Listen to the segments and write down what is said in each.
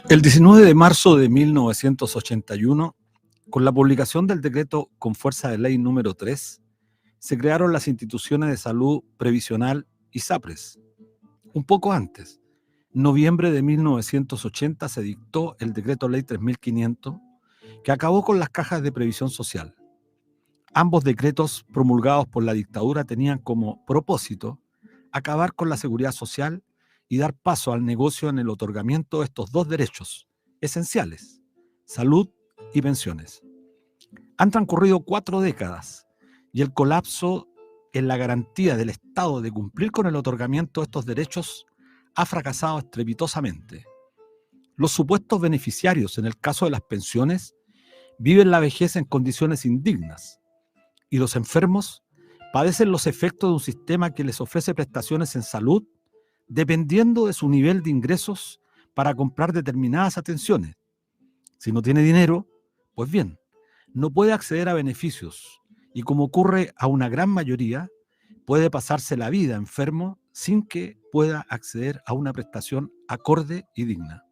El 19 de marzo de 1981, con la publicación del decreto con fuerza de ley número 3, se crearon las instituciones de salud previsional ISAPRES. Un poco antes, en noviembre de 1980, se dictó el decreto ley 3500, que acabó con las cajas de previsión social. Ambos decretos promulgados por la dictadura tenían como propósito acabar con la seguridad social y dar paso al negocio en el otorgamiento de estos dos derechos esenciales, salud y pensiones. Han transcurrido 4 décadas y el colapso en la garantía del Estado de cumplir con el otorgamiento de estos derechos ha fracasado estrepitosamente. Los supuestos beneficiarios, en el caso de las pensiones, viven la vejez en condiciones indignas y los enfermos padecen los efectos de un sistema que les ofrece prestaciones en salud dependiendo de su nivel de ingresos para comprar determinadas atenciones. Si no tiene dinero, pues bien, no puede acceder a beneficios y, como ocurre a una gran mayoría, puede pasarse la vida enfermo sin que pueda acceder a una prestación acorde y digna.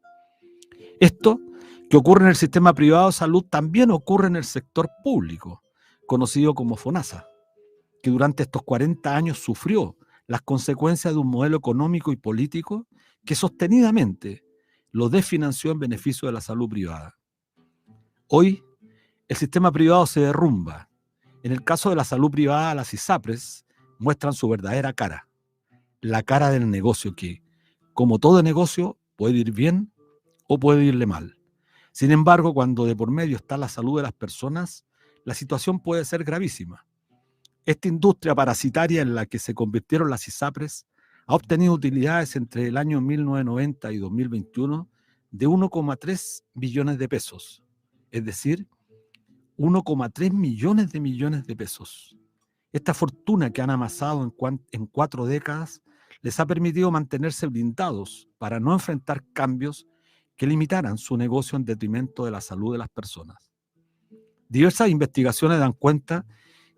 Esto que ocurre en el sistema privado de salud también ocurre en el sector público, conocido como FONASA, que durante estos 40 años sufrió las consecuencias de un modelo económico y político que sostenidamente lo desfinanció en beneficio de la salud privada. Hoy, el sistema privado se derrumba. En el caso de la salud privada, las ISAPRES muestran su verdadera cara, la cara del negocio que, como todo negocio, puede ir bien o puede irle mal. Sin embargo, cuando de por medio está la salud de las personas, la situación puede ser gravísima. Esta industria parasitaria en la que se convirtieron las ISAPRES ha obtenido utilidades entre el año 1990 y 2021 de 1,3 billones de pesos, es decir, 1,3 millones de pesos. Esta fortuna que han amasado en 4 décadas les ha permitido mantenerse blindados para no enfrentar cambios que limitaran su negocio en detrimento de la salud de las personas. Diversas investigaciones dan cuenta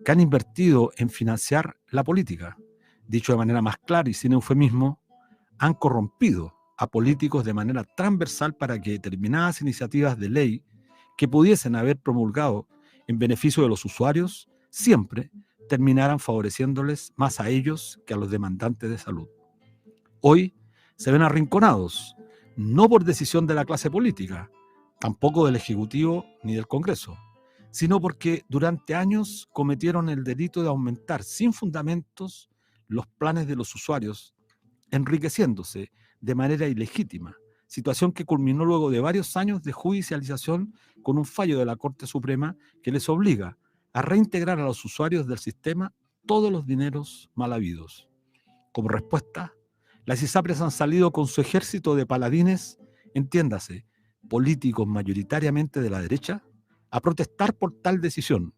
que han invertido en financiar la política. Dicho de manera más clara y sin eufemismo, han corrompido a políticos de manera transversal para que determinadas iniciativas de ley que pudiesen haber promulgado en beneficio de los usuarios siempre terminaran favoreciéndoles más a ellos que a los demandantes de salud. Hoy se ven arrinconados, no por decisión de la clase política, tampoco del Ejecutivo ni del Congreso, sino porque durante años cometieron el delito de aumentar sin fundamentos los planes de los usuarios, enriqueciéndose de manera ilegítima, situación que culminó luego de varios años de judicialización con un fallo de la Corte Suprema que les obliga a reintegrar a los usuarios del sistema todos los dineros mal habidos. Como respuesta, las ISAPRES han salido con su ejército de paladines, entiéndase, políticos mayoritariamente de la derecha, a protestar por tal decisión,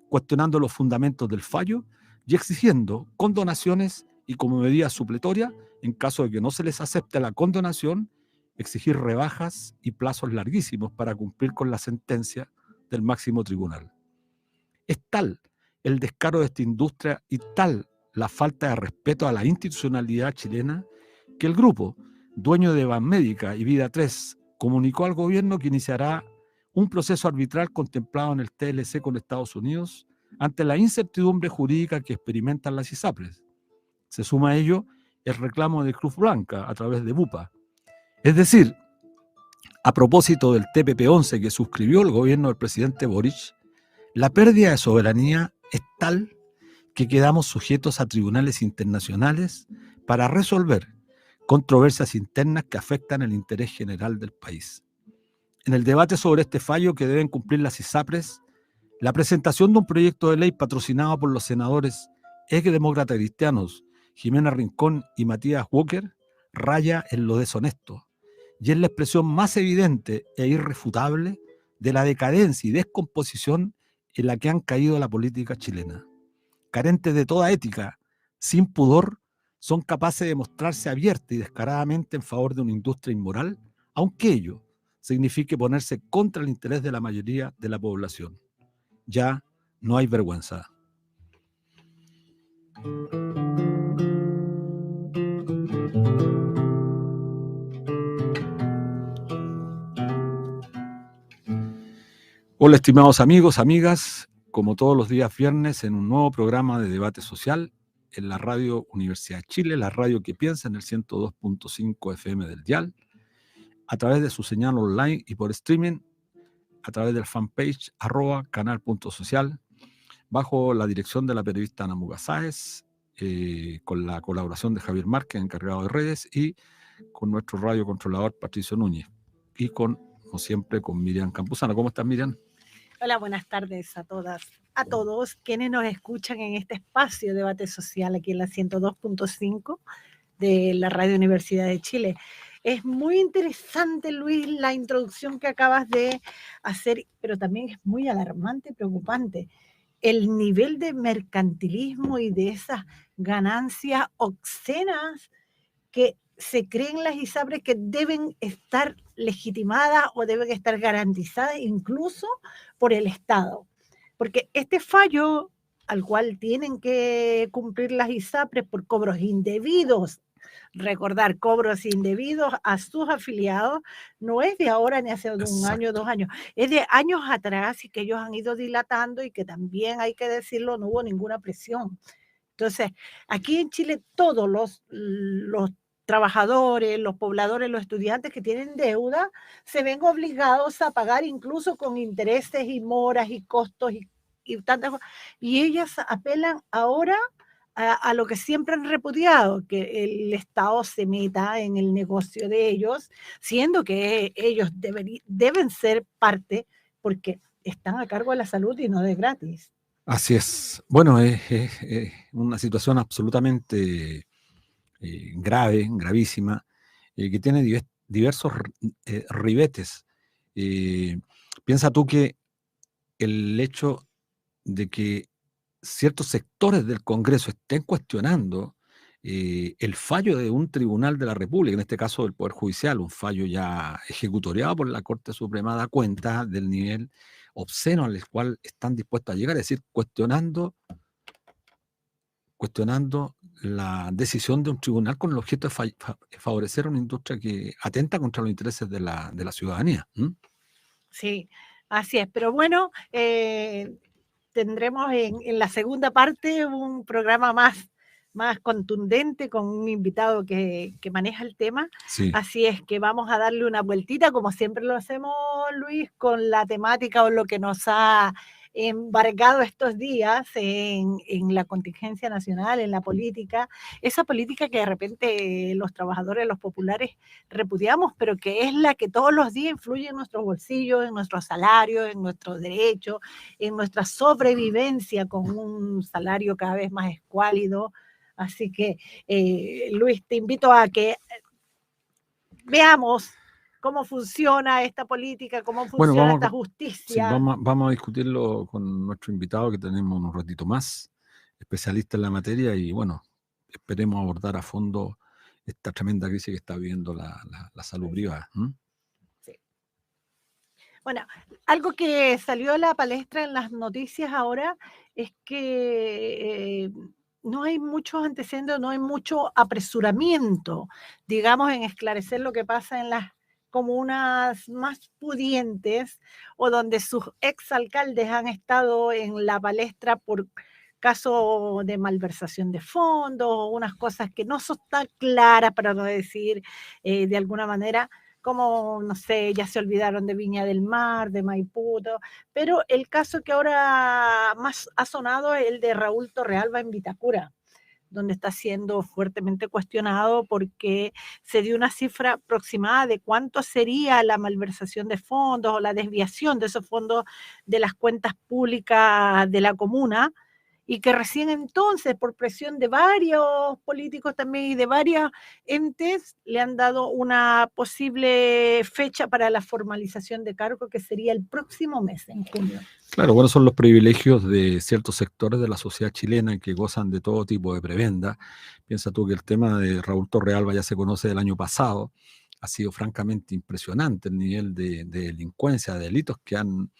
cuestionando los fundamentos del fallo y exigiendo condonaciones y, como medida supletoria, en caso de que no se les acepte la condonación, exigir rebajas y plazos larguísimos para cumplir con la sentencia del máximo tribunal. Es tal el descaro de esta industria y tal la falta de respeto a la institucionalidad chilena que el grupo, dueño de Banmédica y Vida 3, comunicó al gobierno que iniciará un proceso arbitral contemplado en el TLC con Estados Unidos ante la incertidumbre jurídica que experimentan las ISAPRES. Se suma a ello el reclamo de Cruz Blanca a través de BUPA. Es decir, a propósito del TPP-11 que suscribió el gobierno del presidente Boric, la pérdida de soberanía es tal que quedamos sujetos a tribunales internacionales para resolver controversias internas que afectan el interés general del país. En el debate sobre este fallo que deben cumplir las ISAPRES, la presentación de un proyecto de ley patrocinado por los senadores demócratas cristianos Jimena Rincón y Matías Walker raya en lo deshonesto y es la expresión más evidente e irrefutable de la decadencia y descomposición en la que han caído la política chilena. Carentes de toda ética, sin pudor, son capaces de mostrarse abierta y descaradamente en favor de una industria inmoral, aunque ello signifique ponerse contra el interés de la mayoría de la población. Ya no hay vergüenza. Hola, estimados amigos, amigas, como todos los días viernes en un nuevo programa de debate social en la Radio Universidad de Chile, la radio que piensa en el 102.5 FM del dial, a través de su señal online y por streaming, a través del fanpage @canal.social, bajo la dirección de la periodista Ana Muga Sáez, con la colaboración de Javier Márquez, encargado de redes, y con nuestro radiocontrolador Patricio Núñez, y como siempre, con Miriam Campuzano. ¿Cómo estás, Miriam? Hola, buenas tardes a todas, a todos quienes nos escuchan en este espacio de debate social aquí en la 102.5 de la Radio Universidad de Chile. Es muy interesante, Luis, la introducción que acabas de hacer, pero también es muy alarmante y preocupante. El nivel de mercantilismo y de esas ganancias obscenas que se creen las ISAPRES que deben estar legitimadas o deben estar garantizadas incluso por el Estado. Porque este fallo al cual tienen que cumplir las ISAPRES por cobros indebidos, recordar, cobros indebidos a sus afiliados, no es de ahora ni hace un año, 2 años, es de años atrás y que ellos han ido dilatando y que también, hay que decirlo, no hubo ninguna presión. Entonces, aquí en Chile todos los trabajadores, los pobladores, los estudiantes que tienen deuda se ven obligados a pagar incluso con intereses y moras y costos y tantas cosas. Y ellas apelan ahora a lo que siempre han repudiado, que el Estado se meta en el negocio de ellos, siendo que ellos deben ser parte porque están a cargo de la salud y no de gratis. Así es. Bueno, es una situación absolutamente grave, gravísima, que tiene diversos ribetes. Piensa tú que el hecho de que ciertos sectores del Congreso estén cuestionando el fallo de un tribunal de la República, en este caso del Poder Judicial, un fallo ya ejecutoriado por la Corte Suprema, da cuenta del nivel obsceno al cual están dispuestos a llegar, es decir, cuestionando la decisión de un tribunal con el objeto de favorecer una industria que atenta contra los intereses de la ciudadanía. Sí, así es. Pero bueno, tendremos en la segunda parte un programa más contundente con un invitado que maneja el tema. Sí. Así es que vamos a darle una vueltita, como siempre lo hacemos, Luis, con la temática o lo que nos ha embargado estos días en la contingencia nacional, en la política, esa política que de repente los trabajadores, los populares repudiamos, pero que es la que todos los días influye en nuestros bolsillos, en nuestros salarios, en nuestros derechos, en nuestra sobrevivencia con un salario cada vez más escuálido. Así que, Luis, te invito a que veamos cómo funciona esta política, cómo funciona esta justicia. Sí, vamos a discutirlo con nuestro invitado que tenemos un ratito más, especialista en la materia, y bueno, esperemos abordar a fondo esta tremenda crisis que está viviendo la salud privada. Sí. Bueno, algo que salió a la palestra en las noticias ahora es que no hay muchos antecedentes, no hay mucho apresuramiento, digamos, en esclarecer lo que pasa en las comunas más pudientes o donde sus exalcaldes han estado en la palestra por caso de malversación de fondos, unas cosas que no son tan claras, para no decir de alguna manera, como, no sé, ya se olvidaron de Viña del Mar, de Maipú, pero el caso que ahora más ha sonado es el de Raúl Torrealba en Vitacura, donde está siendo fuertemente cuestionado porque se dio una cifra aproximada de cuánto sería la malversación de fondos o la desviación de esos fondos de las cuentas públicas de la comuna, y que recién entonces, por presión de varios políticos también y de varios entes, le han dado una posible fecha para la formalización de cargo, que sería el próximo mes, en junio. Claro, bueno, son los privilegios de ciertos sectores de la sociedad chilena que gozan de todo tipo de prebenda. Piensa tú que el tema de Raúl Torrealba ya se conoce del año pasado. Ha sido francamente impresionante el nivel de delincuencia, de delitos que han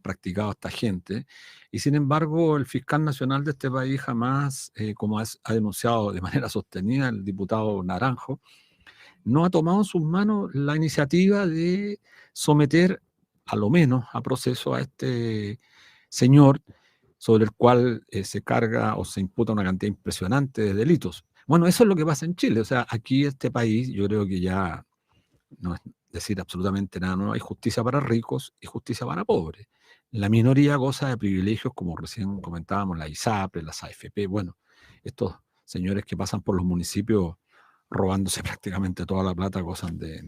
practicado esta gente. Y sin embargo, el fiscal nacional de este país jamás, como ha denunciado de manera sostenida el diputado Naranjo, no ha tomado en sus manos la iniciativa de someter a lo menos a proceso a este señor sobre el cual se carga o se imputa una cantidad impresionante de delitos. Bueno, eso es lo que pasa en Chile. O sea, aquí este país, yo creo que ya no es decir absolutamente nada, no hay justicia para ricos y justicia para pobres. La minoría goza de privilegios, como recién comentábamos, la ISAPRE, las AFP, bueno, estos señores que pasan por los municipios robándose prácticamente toda la plata gozan de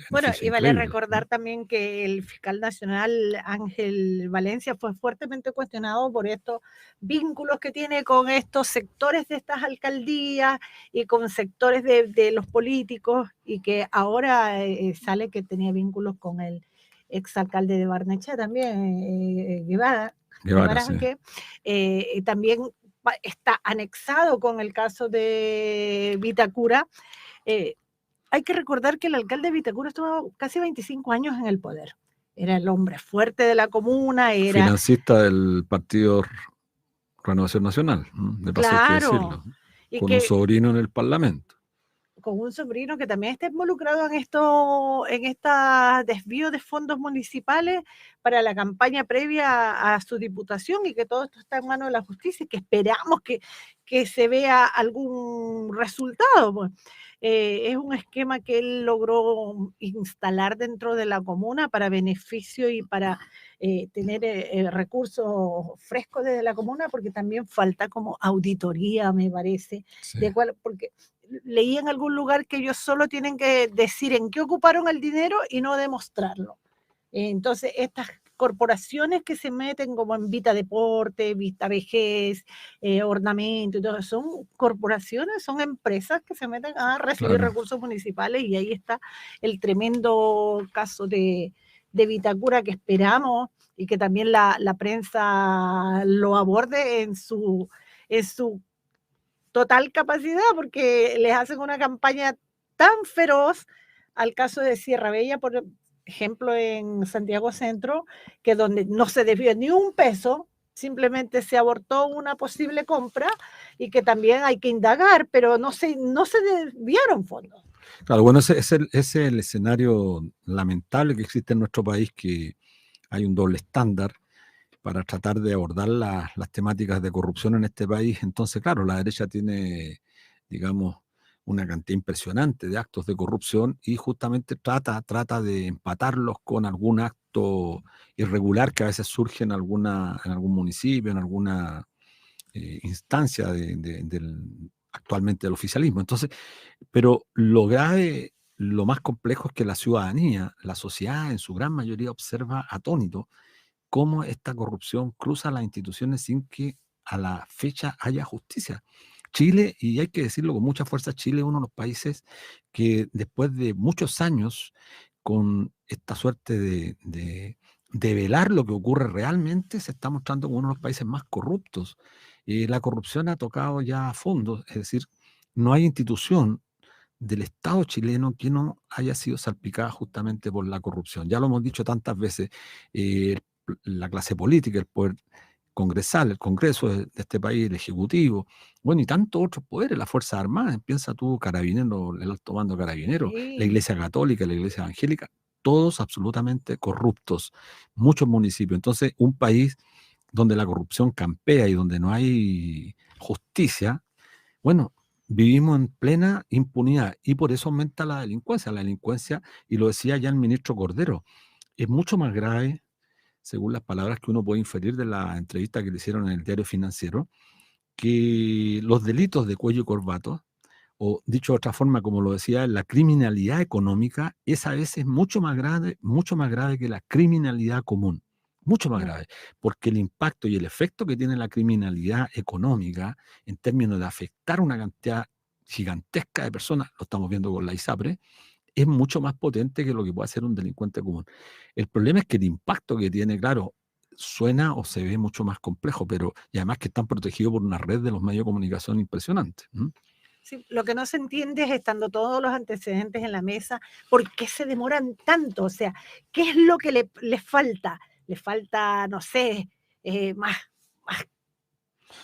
Bueno, beneficios y vale increíbles. recordar también que el fiscal nacional Ángel Valencia fue fuertemente cuestionado por estos vínculos que tiene con estos sectores de estas alcaldías y con sectores de los políticos, y que ahora sale que tenía vínculos con el exalcalde de Barnechea también, Guevara, sí. que también está anexado con el caso de Vitacura. Hay que recordar que el alcalde de Vitacura estuvo casi 25 años en el poder. Era el hombre fuerte de la comuna, era... Financista del Partido Renovación Nacional, de paso hay que decirlo, y con que, un sobrino en el Parlamento. Con un sobrino que también está involucrado en este desvío de fondos municipales para la campaña previa a su diputación, y que todo esto está en manos de la justicia y que esperamos que se vea algún resultado. Pues. Es un esquema que él logró instalar dentro de la comuna para beneficio y para tener recursos frescos desde la comuna, porque también falta como auditoría, me parece, Sí. porque leí en algún lugar que ellos solo tienen que decir en qué ocuparon el dinero y no demostrarlo. Entonces, estas corporaciones que se meten como en Vita Deporte, Vita Vejez, Ornamento y todo, son corporaciones, son empresas que se meten a recibir recursos municipales, y ahí está el tremendo caso de Vitacura, que esperamos y que también la prensa lo aborde en su total capacidad, porque les hacen una campaña tan feroz al caso de Sierra Bella, por ejemplo, en Santiago Centro, que donde no se desvió ni un peso, simplemente se abortó una posible compra, y que también hay que indagar, pero no se desviaron fondos. Claro, bueno, ese es el escenario lamentable que existe en nuestro país, que hay un doble estándar para tratar de abordar las temáticas de corrupción en este país. Entonces, claro, la derecha tiene, digamos, una cantidad impresionante de actos de corrupción y justamente trata de empatarlos con algún acto irregular que a veces surge en algún municipio, en alguna instancia actualmente del oficialismo. Entonces, pero lo grave, lo más complejo es que la ciudadanía, la sociedad en su gran mayoría observa atónito cómo esta corrupción cruza las instituciones sin que a la fecha haya justicia. Chile, y hay que decirlo con mucha fuerza, Chile es uno de los países que después de muchos años con esta suerte de velar lo que ocurre realmente, se está mostrando como uno de los países más corruptos. La corrupción ha tocado ya a fondo, es decir, no hay institución del Estado chileno que no haya sido salpicada justamente por la corrupción. Ya lo hemos dicho tantas veces, la clase política, el poder congresal, el Congreso de este país, el Ejecutivo, bueno, y tantos otros poderes, las Fuerzas Armadas, piensa tú, Carabineros, el alto mando Carabinero, la Iglesia Católica, la Iglesia Evangélica, todos absolutamente corruptos, muchos municipios. Entonces, un país donde la corrupción campea y donde no hay justicia, bueno, vivimos en plena impunidad y por eso aumenta la delincuencia. La delincuencia, y lo decía ya el ministro Cordero, es mucho más grave, según las palabras que uno puede inferir de la entrevista que le hicieron en el Diario Financiero, que los delitos de cuello y corbato, o dicho de otra forma, como lo decía, la criminalidad económica es a veces mucho más grave que la criminalidad común. Mucho más grave, porque el impacto y el efecto que tiene la criminalidad económica en términos de afectar una cantidad gigantesca de personas, lo estamos viendo con la ISAPRE, es mucho más potente que lo que puede hacer un delincuente común. El problema es que el impacto que tiene, claro, suena o se ve mucho más complejo, pero y además que están protegidos por una red de los medios de comunicación impresionante. Sí, lo que no se entiende es, estando todos los antecedentes en la mesa, ¿por qué se demoran tanto? O sea, ¿qué es lo que les falta? Le falta, no sé, más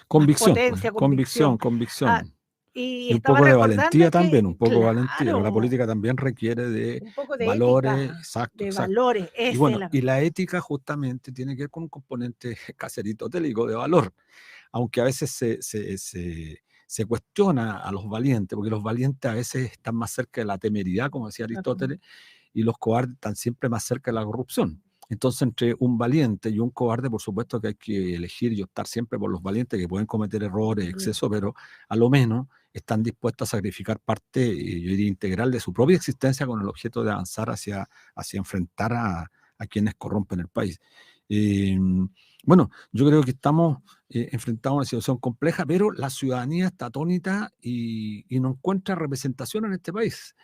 Convicción, potencia, convicción. Ah, Y Y un estaba poco de recordando valentía que, también, un poco de valentía. La claro, política también requiere de un poco de valores, ética, exacto, de exacto. valores, Y esa es bueno, la y palabra. la ética justamente tiene que ver con un componente casi aristotélico de valor, aunque a veces se cuestiona a los valientes, porque los valientes a veces están más cerca de la temeridad, como decía Aristóteles, y los cobardes están siempre más cerca de la corrupción. Entonces, entre un valiente y un cobarde, por supuesto que hay que elegir y optar siempre por los valientes que pueden cometer errores, excesos, pero a lo menos están dispuestos a sacrificar parte, yo diría, integral de su propia existencia con el objeto de avanzar hacia enfrentar a quienes corrompen el país. Eh, bueno, yo creo que estamos enfrentados a una situación compleja, pero la ciudadanía está atónita y no encuentra representación en este país.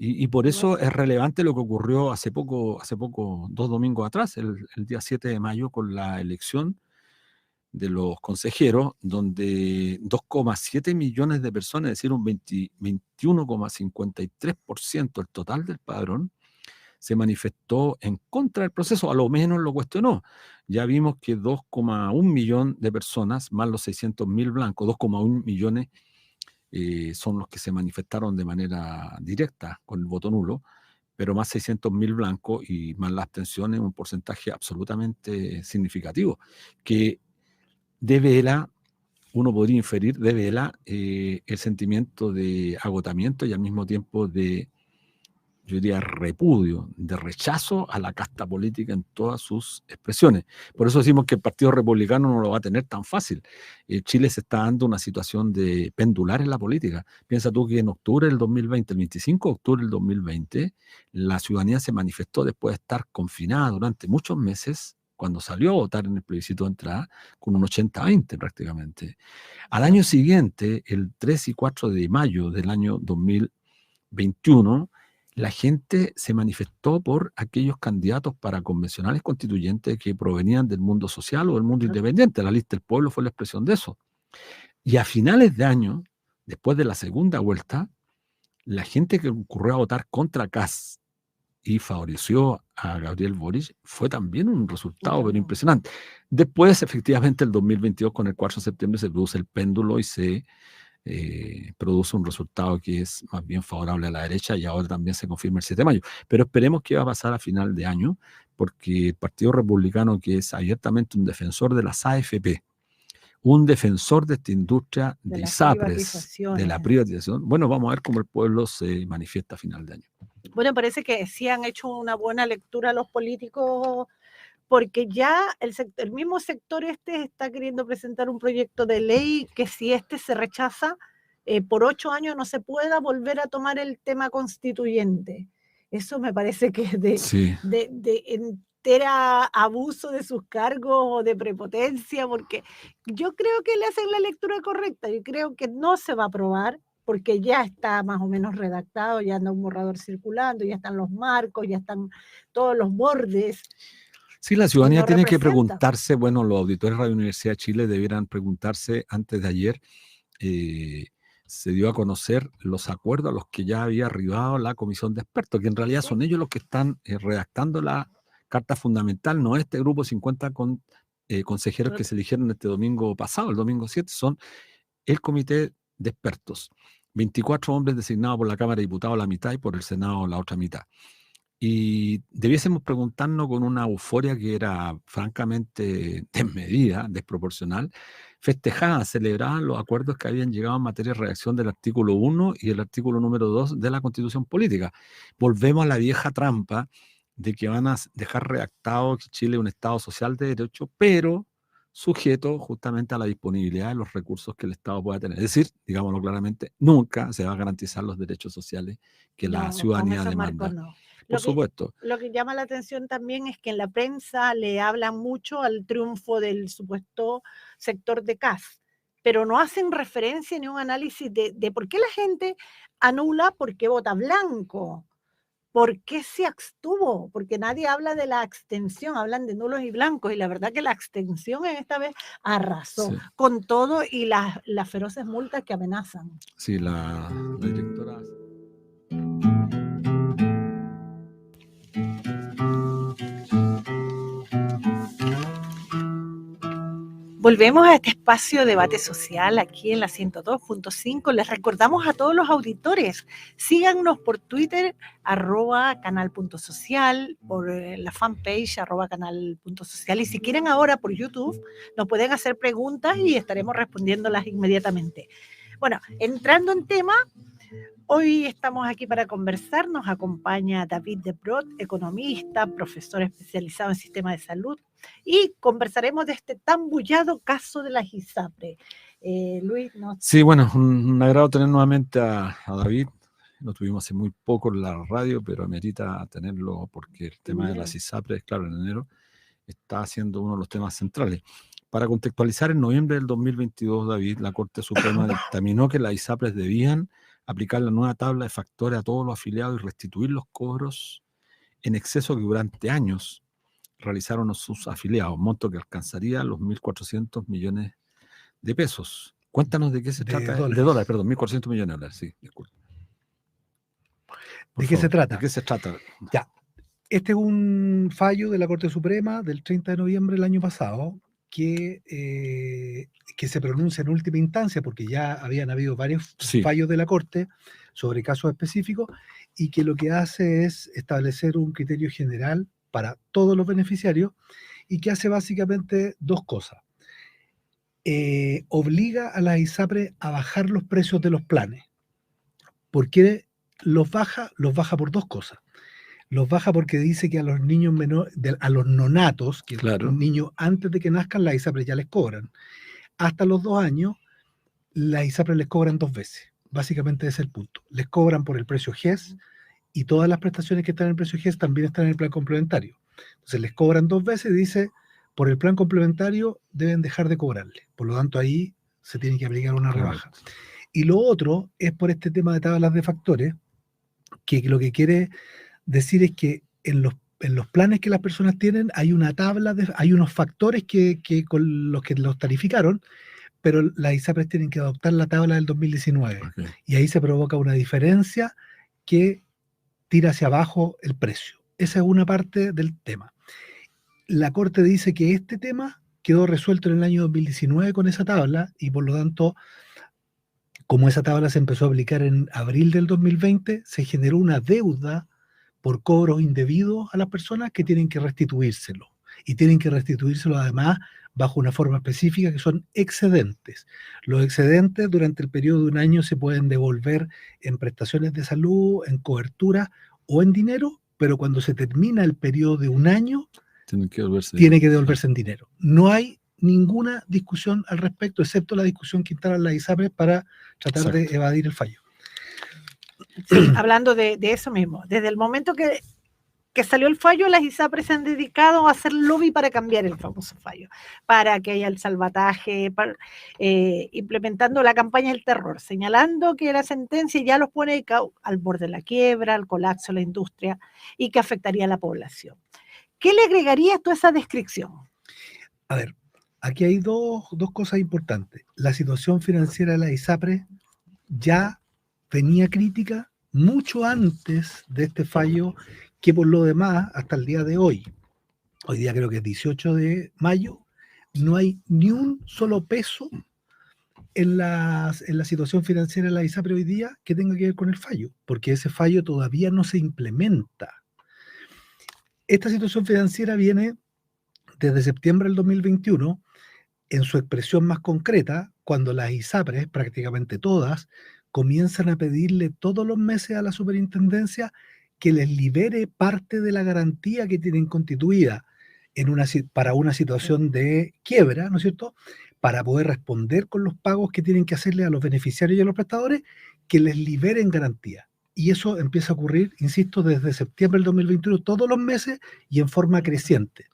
Y por eso es relevante lo que ocurrió hace poco, 2 domingos atrás, el día 7 de mayo, con la elección de los consejeros, donde 2,7 millones de personas, es decir, un 21,53% del total del padrón, se manifestó en contra del proceso, a lo menos lo cuestionó. Ya vimos que 2,1 millón de personas, más los 600.000 blancos, 2,1 millones son los que se manifestaron de manera directa con el voto nulo, pero más 600.000 blancos y más las abstenciones, un porcentaje absolutamente significativo, que devela, uno podría inferir, devela el sentimiento de agotamiento y al mismo tiempo de, yo diría, repudio, de rechazo a la casta política en todas sus expresiones. Por eso decimos que el Partido Republicano no lo va a tener tan fácil. Chile se está dando una situación de pendular en la política. Piensa tú que en octubre del 2020, el 25 de octubre del 2020, la ciudadanía se manifestó después de estar confinada durante muchos meses, cuando salió a votar en el plebiscito de entrada, con un 80-20 prácticamente. Al año siguiente, el 3 y 4 de mayo del año 2021, la gente se manifestó por aquellos candidatos para convencionales constituyentes que provenían del mundo social o del mundo independiente. La lista del pueblo fue la expresión de eso. Y a finales de año, después de la segunda vuelta, la gente que concurrió a votar contra Kast y favoreció a Gabriel Boric fue también un resultado pero impresionante. Después, efectivamente, el 2022, con el 4 de septiembre, se produce el péndulo y se produce un resultado que es más bien favorable a la derecha y ahora también se confirma el 7 de mayo. Pero esperemos qué va a pasar a final de año, porque el Partido Republicano, que es abiertamente un defensor de las AFP, un defensor de esta industria de ISAPRES, de la privatización, bueno, vamos a ver cómo el pueblo se manifiesta a final de año. Bueno, parece que sí han hecho una buena lectura los políticos, porque ya el mismo sector está queriendo presentar un proyecto de ley que si se rechaza, por 8 años no se pueda volver a tomar el tema constituyente. Eso me parece que es de entera abuso de sus cargos o de prepotencia, porque yo creo que le hacen la lectura correcta. Yo creo que no se va a aprobar, porque ya está más o menos redactado, ya anda un borrador circulando, ya están los marcos, ya están todos los bordes. Sí, la ciudadanía tiene que preguntarse, bueno, los auditores de Radio Universidad de Chile debieran preguntarse, antes de ayer se dio a conocer los acuerdos a los que ya había arribado la comisión de expertos, que en realidad son ellos los que están redactando la carta fundamental, no este grupo de 50 consejeros que se eligieron este domingo pasado, el domingo 7, son el comité de expertos. 24 hombres designados por la Cámara de Diputados la mitad y por el Senado la otra mitad. Y debiésemos preguntarnos con una euforia que era francamente desmedida, desproporcional, festejaban, celebraban los acuerdos que habían llegado en materia de redacción del artículo 1 y el artículo número 2 de la Constitución Política. Volvemos a la vieja trampa de que van a dejar redactado que Chile es un Estado social de derecho, pero sujeto justamente a la disponibilidad de los recursos que el Estado pueda tener. Es decir, digámoslo claramente, nunca se va a garantizar los derechos sociales que la ciudadanía demanda. Por supuesto. Lo que llama la atención también es que en la prensa le hablan mucho al triunfo del supuesto sector de Kast, pero no hacen referencia ni un análisis de por qué la gente anula, por qué vota blanco, por qué se abstuvo, porque nadie habla de la abstención, hablan de nulos y blancos, y la verdad que la abstención en esta vez arrasó con todo y las feroces multas que amenazan. Sí, la directora... Volvemos a este espacio de debate social aquí en la 102.5. Les recordamos a todos los auditores, síganos por Twitter, @canal.social, por la fanpage, @canal.social. Y si quieren ahora por YouTube, nos pueden hacer preguntas y estaremos respondiéndolas inmediatamente. Bueno, entrando en tema, hoy estamos aquí para conversar. Nos acompaña David de Brot, economista, profesor especializado en sistema de salud, y conversaremos de este tan bullado caso de las ISAPRE. Luis, no. Sí, bueno, un agrado tener nuevamente a David. Lo tuvimos hace muy poco en la radio, pero amerita tenerlo porque el tema de las ISAPRE, claro, en enero está siendo uno de los temas centrales. Para contextualizar, en noviembre del 2022, David, la Corte Suprema dictaminó que las ISAPRES debían aplicar la nueva tabla de factores a todos los afiliados y restituir los cobros en exceso que durante años realizaron sus afiliados, monto que alcanzaría los 1.400 millones de pesos. Cuéntanos de qué se trata. Dólares. De dólares, perdón, 1.400 millones de dólares, sí, disculpe. ¿De qué se trata? ¿De qué se trata? Ya. Este es un fallo de la Corte Suprema del 30 de noviembre del año pasado que se pronuncia en última instancia, porque ya habían habido varios fallos de la Corte sobre casos específicos, y que lo que hace es establecer un criterio general para todos los beneficiarios, y que hace básicamente dos cosas. Obliga a las ISAPRE a bajar los precios de los planes. ¿Por qué los baja? Los baja por dos cosas. Los baja porque dice que a los niños menores, a los nonatos, que los niños antes de que nazcan, las ISAPRE ya les cobran. Hasta los 2 años, las ISAPRE les cobran 2 veces. Básicamente ese es el punto. Les cobran por el precio GES, y todas las prestaciones que están en el precio GES también están en el plan complementario. Entonces les cobran 2 veces y dice, por el plan complementario deben dejar de cobrarle. Por lo tanto, ahí se tiene que aplicar una rebaja. Y lo otro es por este tema de tablas de factores, que lo que quiere decir es que en los planes que las personas tienen hay una tabla, hay unos factores que con los que los tarificaron, pero las ISAPRES tienen que adoptar la tabla del 2019. Y ahí se provoca una diferencia que tira hacia abajo el precio. Esa es una parte del tema. La Corte dice que este tema quedó resuelto en el año 2019 con esa tabla, y por lo tanto, como esa tabla se empezó a aplicar en abril del 2020, se generó una deuda por cobros indebidos a las personas que tienen que restituírselo. Y tienen que restituírselo además bajo una forma específica, que son excedentes. Los excedentes durante el periodo de un año se pueden devolver en prestaciones de salud, en cobertura o en dinero, pero cuando se termina el periodo de un año, tiene que devolverse en dinero. No hay ninguna discusión al respecto, excepto la discusión que instalan las ISAPRES para tratar de evadir el fallo. Sí, hablando de eso mismo, desde el momento que salió el fallo, las ISAPRES se han dedicado a hacer lobby para cambiar el famoso fallo, para que haya el salvataje, implementando la campaña del terror, señalando que la sentencia ya los pone al borde de la quiebra, al colapso de la industria, y que afectaría a la población. ¿Qué le agregaría a toda esa descripción? A ver, aquí hay dos cosas importantes. La situación financiera de la ISAPRES ya venía crítica mucho antes de este fallo, que por lo demás, hasta el día de hoy día creo que es 18 de mayo, no hay ni un solo peso en la situación financiera de la ISAPRE hoy día que tenga que ver con el fallo, porque ese fallo todavía no se implementa. Esta situación financiera viene desde septiembre del 2021, en su expresión más concreta, cuando las ISAPRES, prácticamente todas, comienzan a pedirle todos los meses a la superintendencia que les libere parte de la garantía que tienen constituida para una situación de quiebra, ¿no es cierto?, para poder responder con los pagos que tienen que hacerle a los beneficiarios y a los prestadores, que les liberen garantía. Y eso empieza a ocurrir, insisto, desde septiembre del 2021, todos los meses y en forma creciente.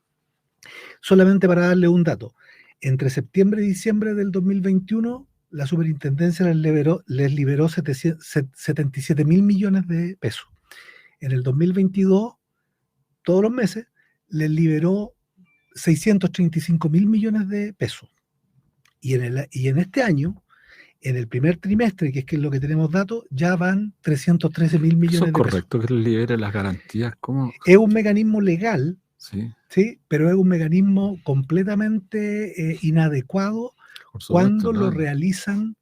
Solamente para darle un dato, entre septiembre y diciembre del 2021, la superintendencia les liberó 77 mil millones de pesos. En el 2022, todos los meses, les liberó 635 mil millones de pesos. Y en este año, en el primer trimestre, que es lo que tenemos datos, ya van 313 mil millones de pesos. ¿Eso es correcto que les libere las garantías? ¿Cómo? Es un mecanismo legal Sí, ¿sí? Pero es un mecanismo completamente inadecuado por supuesto, cuando lo claro. realizan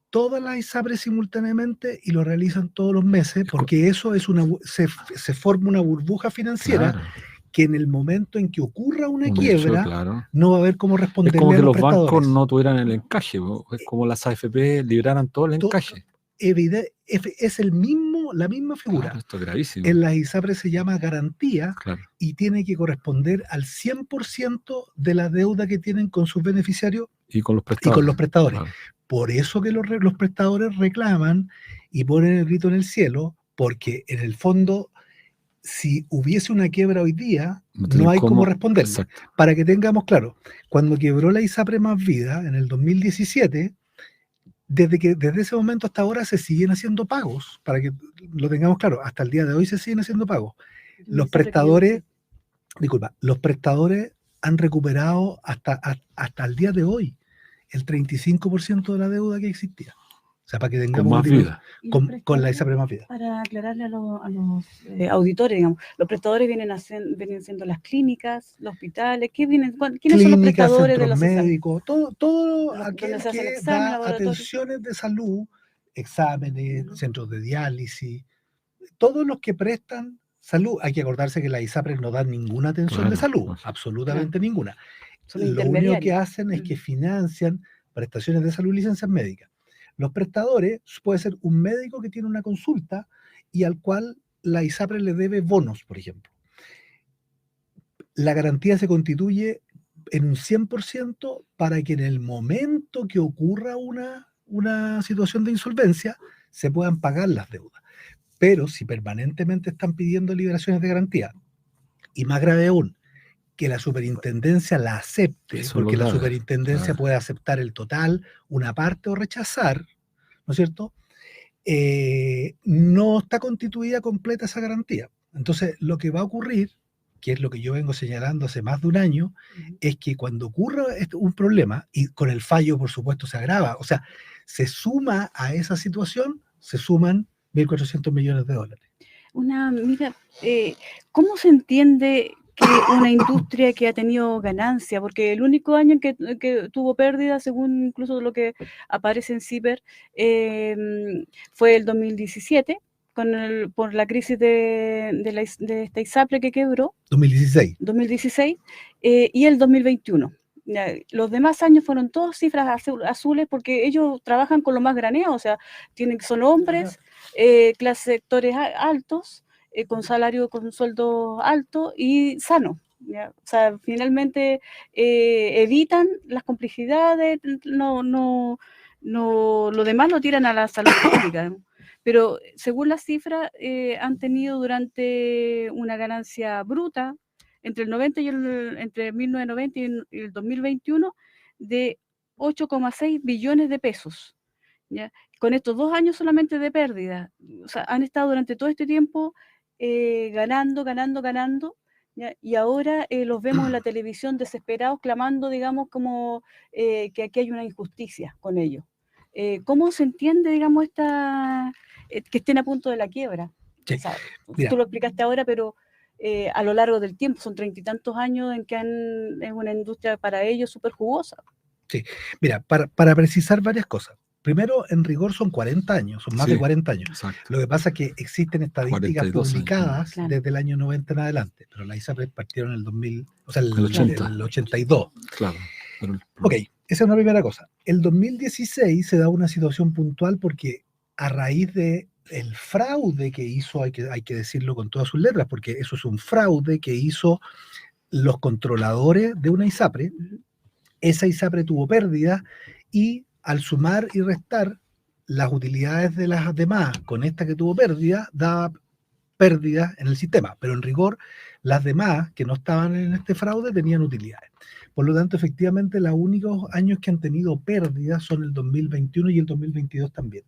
todas las ISAPRES simultáneamente y lo realizan todos los meses, Es co- porque eso es se forma una burbuja financiera Claro, que en el momento en que ocurra una un hecho, quiebra, claro. no va a haber cómo Es responderle como a que los los bancos prestadores. no tuvieran el encaje, po. Es como las AFP libraran todo el To- encaje. Es la misma figura. Claro, esto es gravísimo. En las ISAPRES se llama garantía Claro. y tiene que corresponder al 100% de la deuda que tienen con sus beneficiarios Y con los y prestadores. con los prestadores. Claro. Por eso que los prestadores reclaman y ponen el grito en el cielo, porque en el fondo, si hubiese una quiebra hoy día, No no tienen hay cómo cómo- responderle. Exacto. Para que tengamos claro, cuando quebró la ISAPRE Más Vida en el 2017, desde ese momento hasta ahora se siguen haciendo pagos, para que lo tengamos claro, hasta el día de hoy se siguen haciendo pagos. Los prestadores han recuperado hasta el día de hoy el 35% de la deuda que existía. O sea, para que Con tengamos más un tipo- vida. Y los con la prestadores, ISAPRE Más Vida. para aclararle a los auditores, digamos, los prestadores vienen siendo las clínicas, los hospitales, ¿quiénes son los Clínicas, prestadores de centros los ISAPRE? médicos, todo Donde aquel se hacen que exámenes, da laboratorios. atenciones de salud, exámenes, Ujú. centros de diálisis, todos los que prestan salud. Hay que acordarse que las ISAPRES no dan ninguna atención de Claro, salud, pues. absolutamente ninguna. Son Lo único que intermediarios. hacen es que Ujú. financian prestaciones de salud y licencias médicas. Los prestadores puede ser un médico que tiene una consulta y al cual la ISAPRE le debe bonos, por ejemplo. La garantía se constituye en un 100% para que en el momento que ocurra una situación de insolvencia se puedan pagar las deudas. Pero si permanentemente están pidiendo liberaciones de garantía, y más grave aún, que la superintendencia la acepte, Eso es porque lo la grave, superintendencia claro. puede aceptar el total, una parte o rechazar, ¿no es cierto? No está constituida completa esa garantía. Entonces, lo que va a ocurrir, que es lo que yo vengo señalando hace más de un año, Ujú. es que cuando ocurra un problema, y con el fallo, por supuesto, se agrava, o sea, se suma a esa situación, se suman 1.400 millones de dólares. Mira, ¿cómo se entiende que una industria que ha tenido ganancia, porque el único año en que tuvo pérdida, según incluso lo que aparece en CIPER, fue el 2017, por la crisis de esta ISAPRE que quebró, 2016. 2016, y el 2021. Ya, los demás años fueron todos cifras azules porque ellos trabajan con lo más graneado, o sea, son hombres, sectores altos, con salario, con sueldo alto y sano. ¿Ya? O sea, finalmente evitan las complejidades, lo demás lo tiran a la salud pública, ¿no? Pero según las cifras, han tenido durante una ganancia bruta entre el 90 y entre 1990 y el 2021 de 8,6 billones de pesos. ¿Ya? Con estos 2 años solamente de pérdida. O sea, han estado durante todo este tiempo ganando, ¿ya? Y ahora los vemos en la televisión desesperados, clamando, digamos, como que aquí hay una injusticia con ellos. ¿Cómo se entiende, digamos, que estén a punto de la quiebra? Sí. O sea, Mira. tú lo explicaste ahora, pero a lo largo del tiempo, son 30 y tantos años en que es una industria para ellos súper jugosa. Mira, para precisar varias cosas. Primero, en rigor son 40 años, son más Sí, de 40 años. exacto. Lo que pasa es que existen estadísticas 42 años. publicadas Claro. desde el año 90 en adelante, pero las ISAPRES partieron en el 2000, o sea, El 80. el 82. Claro. Pero Ok, esa es una primera cosa. El 2016 se da una situación puntual porque a raíz de el fraude que hizo, hay que decirlo con todas sus letras, porque eso es un fraude que hizo los controladores de una ISAPRE. Esa ISAPRE tuvo pérdidas y al sumar y restar las utilidades de las demás con esta que tuvo pérdida, daba pérdidas en el sistema, pero en rigor las demás que no estaban en este fraude tenían utilidades. Por lo tanto, efectivamente, los únicos años que han tenido pérdidas son el 2021 y el 2022 también,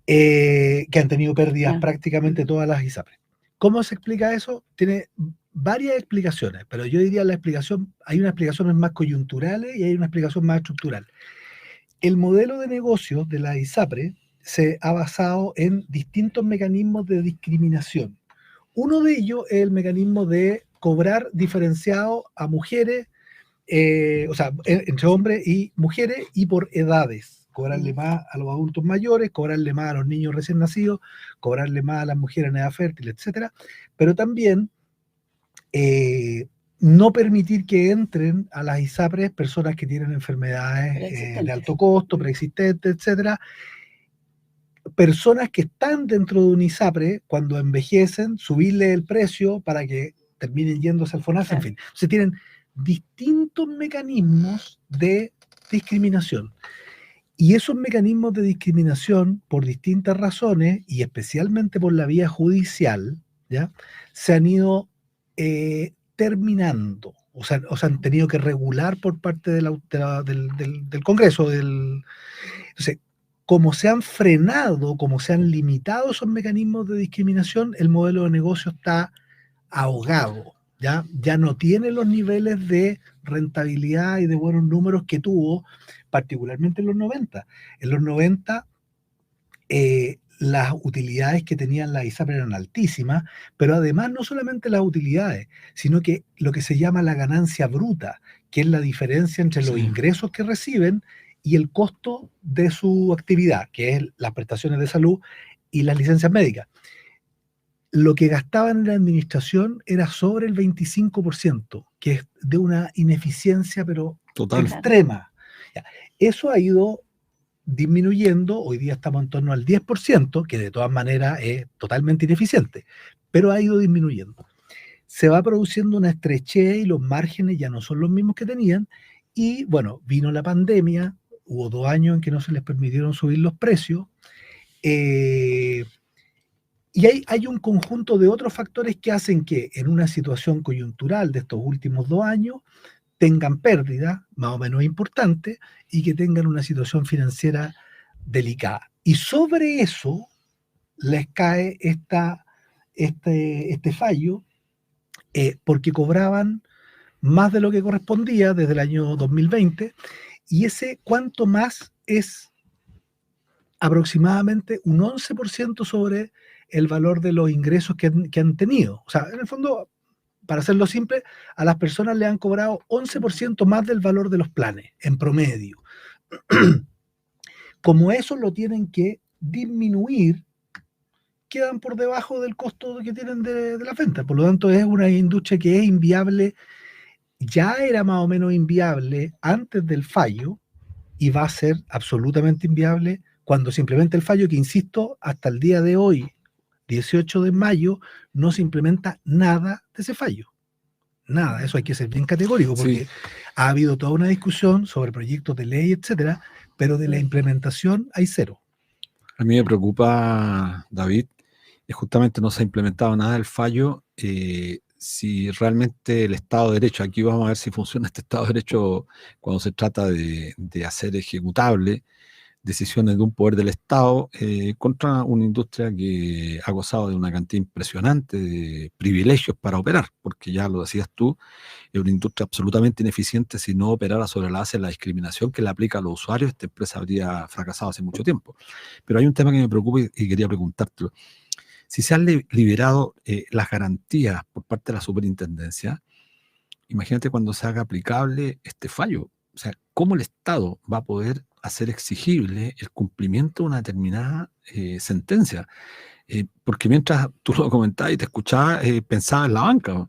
que han tenido pérdidas prácticamente todas las ISAPRES. ¿Cómo se explica eso? Tiene varias explicaciones, pero yo diría hay unas explicaciones más coyunturales y hay una explicación más estructural. El modelo de negocio de la ISAPRE se ha basado en distintos mecanismos de discriminación. Uno de ellos es el mecanismo de cobrar diferenciado a mujeres, o sea, entre hombres y mujeres y por edades. Cobrarle más a los adultos mayores, cobrarle más a los niños recién nacidos, cobrarle más a las mujeres en edad fértil, etcétera. Pero también no permitir que entren a las ISAPRES personas que tienen enfermedades de alto costo, preexistentes, etcétera. Personas que están dentro de un ISAPRE, cuando envejecen, subirle el precio para que terminen yéndose al FONASA, en fin. Se tienen distintos mecanismos de discriminación. Y esos mecanismos de discriminación, por distintas razones, y especialmente por la vía judicial, ¿ya?, se han ido terminando. O sea, han tenido que regular por parte del Congreso. Entonces, como se han frenado, como se han limitado esos mecanismos de discriminación, el modelo de negocio está ahogado. Ya no tiene los niveles de rentabilidad y de buenos números que tuvo, particularmente en los 90. En los 90, las utilidades que tenían las ISAPRES eran altísimas, pero además no solamente las utilidades, sino que lo que se llama la ganancia bruta, que es la diferencia entre los ingresos que reciben y el costo de su actividad, que es las prestaciones de salud y las licencias médicas. Lo que gastaban en la administración era sobre el 25%, que es de una ineficiencia pero Total. extrema. Ya, eso ha ido disminuyendo, hoy día estamos en torno al 10%, que de todas maneras es totalmente ineficiente, pero ha ido disminuyendo. Se va produciendo una estrechez y los márgenes ya no son los mismos que tenían, y bueno, vino la pandemia, hubo 2 años en que no se les permitieron subir los precios, y hay un conjunto de otros factores que hacen que en una situación coyuntural de estos últimos 2 años tengan pérdidas más o menos importantes y que tengan una situación financiera delicada. Y sobre eso les cae este fallo, porque cobraban más de lo que correspondía desde el año 2020, y ese cuánto más es aproximadamente un 11% sobre el valor de los ingresos que han tenido. O sea, en el fondo, para hacerlo simple, a las personas le han cobrado 11% más del valor de los planes, en promedio. Como eso lo tienen que disminuir, quedan por debajo del costo que tienen de la venta. Por lo tanto, es una industria que es inviable, ya era más o menos inviable antes del fallo, y va a ser absolutamente inviable cuando se implemente el fallo, que insisto, hasta el día de hoy, 18 de mayo, no se implementa nada de ese fallo. Nada, eso hay que ser bien categórico, porque ha habido toda una discusión sobre proyectos de ley, etcétera, pero de la implementación hay cero. A mí me preocupa, David, que justamente no se ha implementado nada del fallo. Si realmente el Estado de Derecho, aquí vamos a ver si funciona este Estado de Derecho cuando se trata de hacer ejecutable decisiones de un poder del Estado contra una industria que ha gozado de una cantidad impresionante de privilegios para operar, porque ya lo decías tú, es una industria absolutamente ineficiente. Si no operara sobre la base de la discriminación que le aplica a los usuarios, esta empresa habría fracasado hace mucho tiempo. Pero hay un tema que me preocupa y quería preguntártelo. Si se han liberado las garantías por parte de la superintendencia, imagínate cuando se haga aplicable este fallo. O sea, ¿cómo el Estado va a poder hacer exigible el cumplimiento de una determinada sentencia? Porque mientras tú lo comentabas y te escuchaba, pensaba en la banca, ¿no?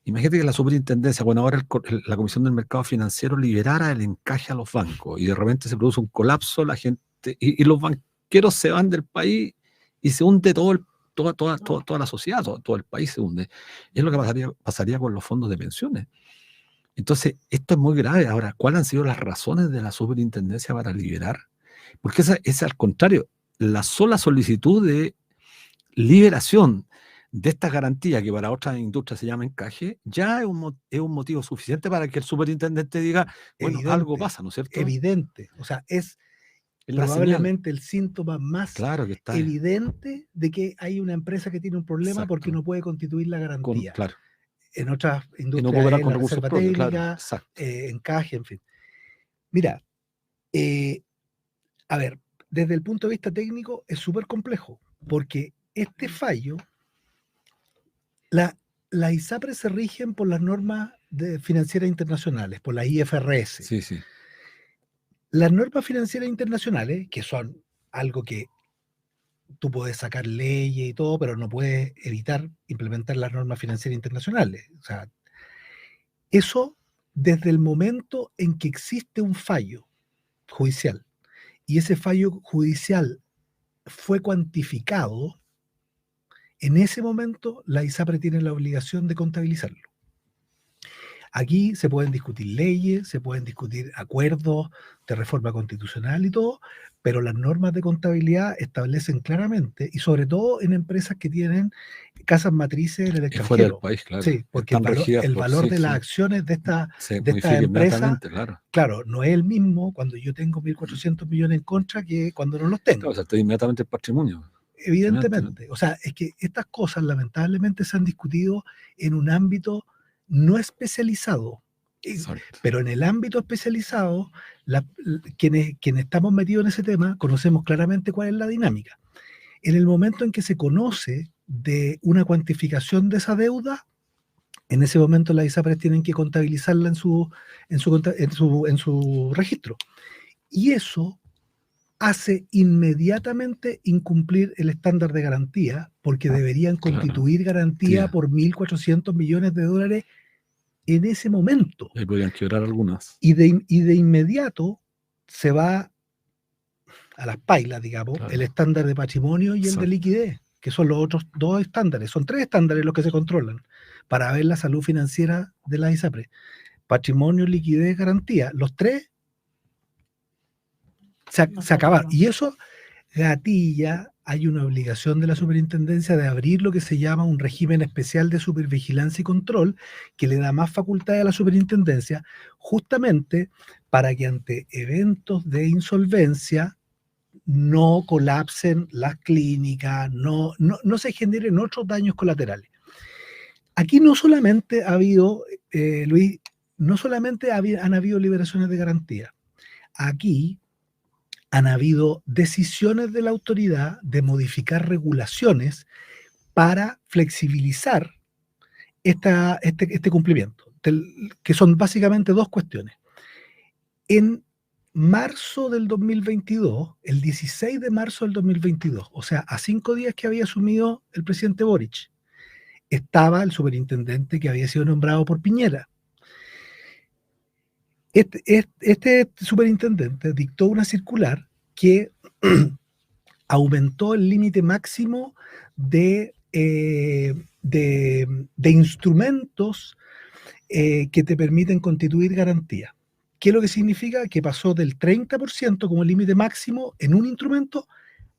Imagínate que la superintendencia, bueno, ahora la Comisión del Mercado Financiero liberara el encaje a los bancos y de repente se produce un colapso, la gente y los banqueros se van del país y se hunde toda la sociedad, todo el país se hunde. Y es lo que pasaría con los fondos de pensiones. Entonces, esto es muy grave. Ahora, ¿cuáles han sido las razones de la superintendencia para liberar? Porque esa es al contrario, la sola solicitud de liberación de estas garantías, que para otras industrias se llama encaje, ya es un motivo suficiente para que el superintendente diga, bueno, algo pasa, ¿no es cierto? Evidente. O sea, es probablemente el síntoma más claro que está evidente de que hay una empresa que tiene un problema. Exacto. Porque no puede constituir la garantía. Claro. En otras industrias, no cobrar es con la recursos reserva propios, técnica, claro, exacto. encaje, en fin. Mira, a ver, desde el punto de vista técnico es súper complejo, porque este fallo, las ISAPRES se rigen por las normas financieras internacionales, por las IFRS. Sí, sí. Las normas financieras internacionales, que son algo que tú puedes sacar leyes y todo, pero no puedes evitar implementar las normas financieras internacionales. O sea, eso desde el momento en que existe un fallo judicial y ese fallo judicial fue cuantificado, en ese momento la ISAPRE tiene la obligación de contabilizarlo. Aquí se pueden discutir leyes, se pueden discutir acuerdos de reforma constitucional y todo, pero las normas de contabilidad establecen claramente, y sobre todo en empresas que tienen casas matrices en el Es fuera del extranjero. país, claro. Sí, porque Están regidas el por valor sí, de las sí. acciones de esta Se de modifica empresa, inmediatamente, claro. claro, no es el mismo cuando yo tengo 1.400 millones en contra que cuando no los Claro, tengo. o sea, está inmediatamente el patrimonio. Evidentemente. O sea, es que estas cosas lamentablemente se han discutido en un ámbito no especializado. Exacto. Pero en el ámbito especializado, quienes estamos metidos en ese tema, conocemos claramente cuál es la dinámica. En el momento en que se conoce de una cuantificación de esa deuda, en ese momento las ISAPRES tienen que contabilizarla en su registro. Y eso hace inmediatamente incumplir el estándar de garantía, porque deberían constituir garantía Tía. por 1.400 millones de dólares en ese momento. Ahí podrían quebrar algunas. Y de inmediato se va a las pailas, digamos, Claro. el estándar de patrimonio y el de Exacto. liquidez, que son los otros dos estándares. Son tres estándares los que se controlan para ver la salud financiera de la ISAPRE. Patrimonio, liquidez, garantía. Los tres se acabaron. Y eso gatilla, hay una obligación de la superintendencia de abrir lo que se llama un régimen especial de supervigilancia y control, que le da más facultades a la superintendencia, justamente para que ante eventos de insolvencia no colapsen las clínicas, no se generen otros daños colaterales. Aquí no solamente ha habido, Luis, no solamente han habido liberaciones de garantía, aquí han habido decisiones de la autoridad de modificar regulaciones para flexibilizar este cumplimiento, que son básicamente dos cuestiones. En marzo del 2022, el 16 de marzo del 2022, o sea, a 5 días que había asumido el presidente Boric, estaba el superintendente que había sido nombrado por Piñera. Este superintendente dictó una circular que aumentó el límite máximo de instrumentos que te permiten constituir garantía. ¿Qué es lo que significa? Que pasó del 30% como límite máximo en un instrumento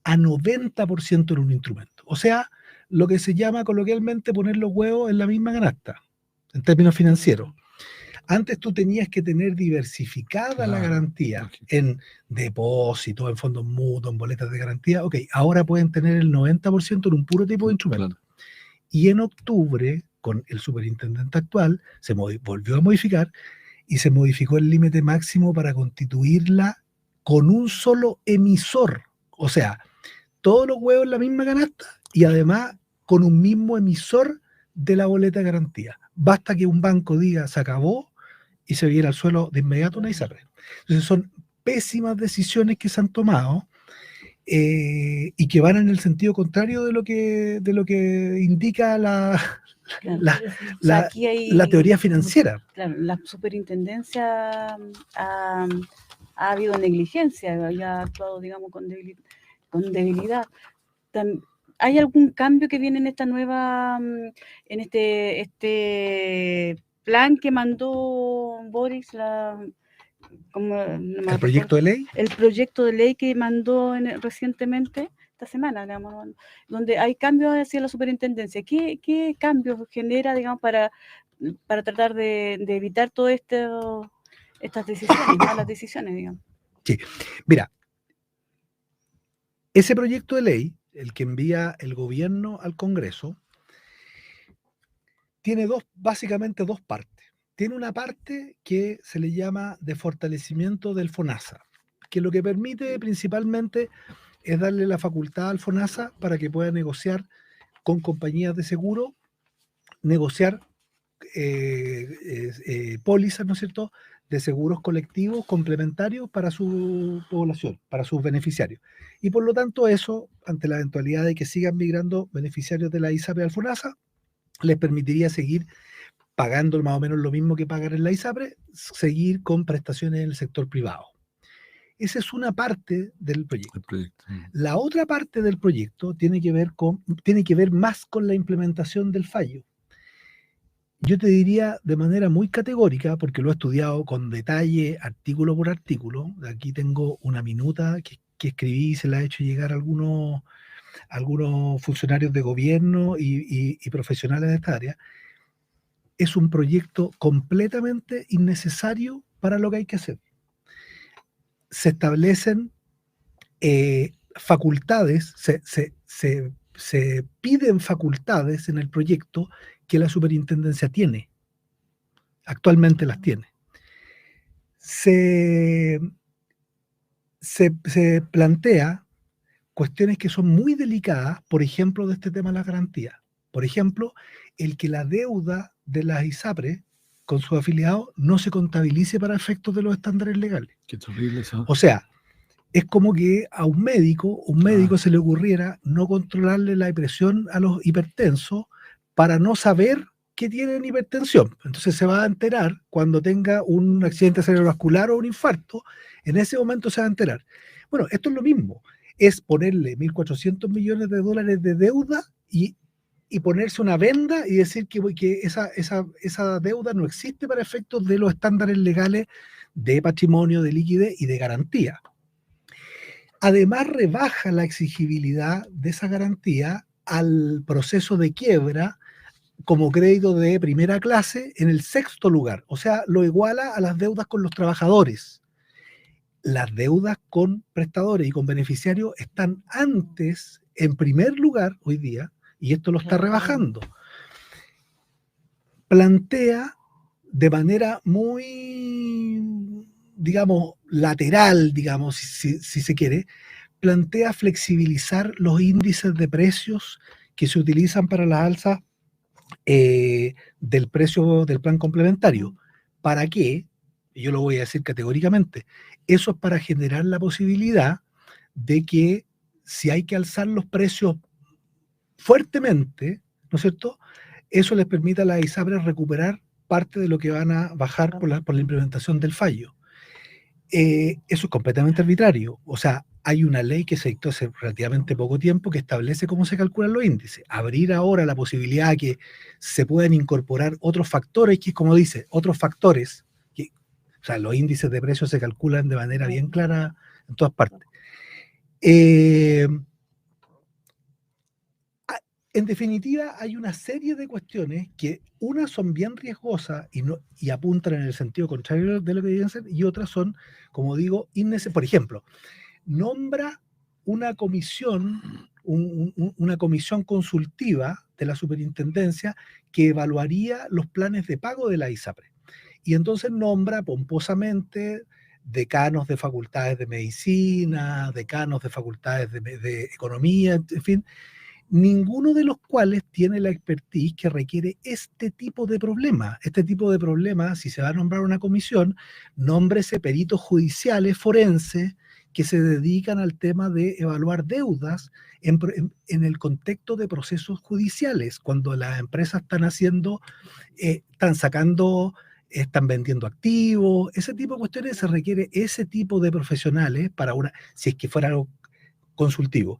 a 90% en un instrumento. O sea, lo que se llama coloquialmente poner los huevos en la misma canasta, en términos financieros. Antes tú tenías que tener diversificada la garantía en depósitos, en fondos mutuos, en boletas de garantía. Ok, ahora pueden tener el 90% en un puro tipo de instrumento. Claro. Y en octubre, con el superintendente actual, se volvió a modificar y se modificó el límite máximo para constituirla con un solo emisor. O sea, todos los huevos en la misma canasta y además con un mismo emisor de la boleta de garantía. Basta que un banco diga se acabó y se viera al suelo de inmediato una ISAPRE. Entonces son pésimas decisiones que se han tomado y que van en el sentido contrario de lo que indica la teoría financiera. Claro, la superintendencia ha habido negligencia, ya ha actuado, digamos, con debilidad. ¿Hay algún cambio que viene en esta nueva, en este plan que mandó Boris, ¿El proyecto de ley? El proyecto de ley que mandó recientemente, esta semana, digamos, donde hay cambios hacia la superintendencia? ¿Qué cambios genera, digamos, para tratar de evitar todas estas decisiones, malas decisiones, digamos? Sí, mira, ese proyecto de ley, el que envía el gobierno al Congreso, tiene básicamente dos partes. Tiene una parte que se le llama de fortalecimiento del FONASA, que lo que permite principalmente es darle la facultad al FONASA para que pueda negociar con compañías de seguro negociar pólizas, ¿no es cierto?, de seguros colectivos complementarios para su población, para sus beneficiarios. Y por lo tanto eso, ante la eventualidad de que sigan migrando beneficiarios de la ISAPRE al FONASA, les permitiría seguir pagando más o menos lo mismo que pagan en la ISAPRE, seguir con prestaciones en el sector privado. Esa es una parte del proyecto. La otra parte del proyecto tiene que ver más con la implementación del fallo. Yo te diría de manera muy categórica, porque lo he estudiado con detalle, artículo por artículo. Aquí tengo una minuta que escribí y se la he hecho llegar a algunos funcionarios de gobierno y profesionales de esta área. Es un proyecto completamente innecesario para lo que hay que hacer. Se establecen facultades, se piden facultades en el proyecto que la superintendencia tiene. Actualmente las tiene. Se plantea cuestiones que son muy delicadas, por ejemplo, de este tema de las garantías. Por ejemplo, el que la deuda de las ISAPRE con sus afiliados no se contabilice para efectos de los estándares legales. Qué terrible eso. O sea, es como que a un médico se le ocurriera no controlarle la presión a los hipertensos para no saber que tienen hipertensión. Entonces se va a enterar cuando tenga un accidente cerebrovascular o un infarto, en ese momento se va a enterar. Bueno, esto es lo mismo, es ponerle 1.400 millones de dólares de deuda y ponerse una venda y decir que esa deuda no existe para efectos de los estándares legales de patrimonio, de liquidez y de garantía. Además, rebaja la exigibilidad de esa garantía al proceso de quiebra como crédito de primera clase en el 6º lugar. O sea, lo iguala a las deudas con los trabajadores. Las deudas con prestadores y con beneficiarios están antes, en primer lugar, hoy día, y esto lo está rebajando. Plantea de manera muy, digamos, lateral, digamos, si se quiere, plantea flexibilizar los índices de precios que se utilizan para las alzas del precio del plan complementario. ¿Para qué? Yo lo voy a decir categóricamente. Eso es para generar la posibilidad de que si hay que alzar los precios fuertemente, ¿no es cierto?, eso les permita a la ISAPRE recuperar parte de lo que van a bajar por la implementación del fallo. Eso es completamente arbitrario. O sea, hay una ley que se dictó hace relativamente poco tiempo que establece cómo se calculan los índices. Abrir ahora la posibilidad de que se puedan incorporar otros factores, que es como dice, otros factores, o sea, los índices de precios se calculan de manera bien clara en todas partes. En definitiva, hay una serie de cuestiones que unas son bien riesgosas y apuntan en el sentido contrario de lo que deben ser, y otras son, como digo, innecesarias. Por ejemplo, nombra una comisión, una comisión consultiva de la superintendencia que evaluaría los planes de pago de la ISAPRE. Y entonces nombra pomposamente decanos de facultades de medicina, decanos de facultades de economía, en fin, ninguno de los cuales tiene la expertise que requiere este tipo de problemas. Este tipo de problemas, si se va a nombrar una comisión, nómbrese peritos judiciales, forenses, que se dedican al tema de evaluar deudas en el contexto de procesos judiciales, cuando las empresas están vendiendo activos, ese tipo de cuestiones. Se requiere ese tipo de profesionales si es que fuera algo consultivo.